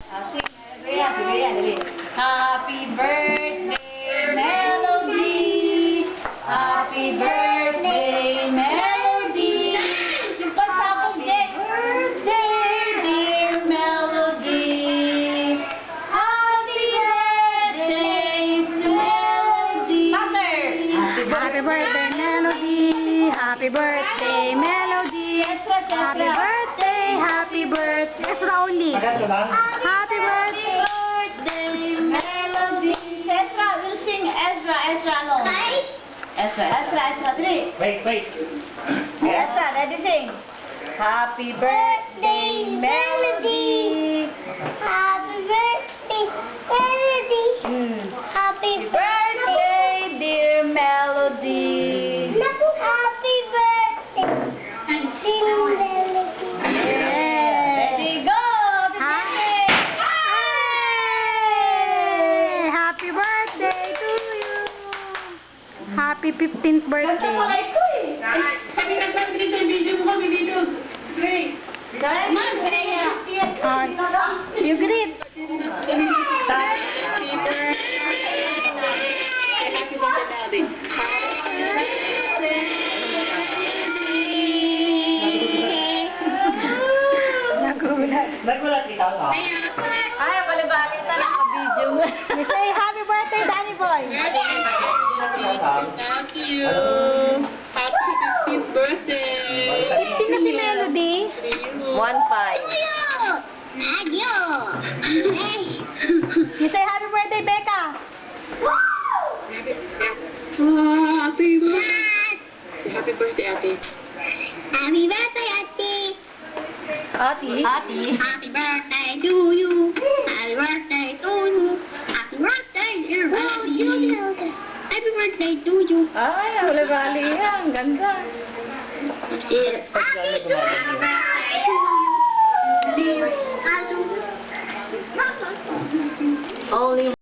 Sige yan, dali. Happy birthday, Melody! Happy birthday, Melody! Yung pansapong Jack. Birthday, dear Melody! Happy birthday to Melody! Faster! Happy birthday, Melody! Happy birthday, Melody! Happy birthday, happy birthday! Ezra only! Happy birthday! Melody. Ezra will sing Ezra alone. Ezra, three. Wait. Ezra, ready sing. Happy birthday, Melody. Happy birthday, Melody. Happy Birthday, dear Melody. Happy birthday, dear Melody. Ready, go. Happy Happy birthday. birthday to you! Happy 15th Ganda pala birthday! ito eh. Sabi na ba dito, video mo kami dito. Great. You greet! Nagulat. Nagulat ikaw, no? Ay, balibalitan ang ka-video mo. You say happy birthday, Danny Boy! Thank you. Happy 15th birthday. 15 na si Melody. 1-5. You say happy birthday, Becca! Happy birthday. Happy birthday, ate. Happy birthday, ate. Ati. Happy birthday to you. Happy birthday to you. Happy birthday, dear Melody. Happy birthday to you. Ay, balibali yan. Ganda. Happy birthday to you. Dear Only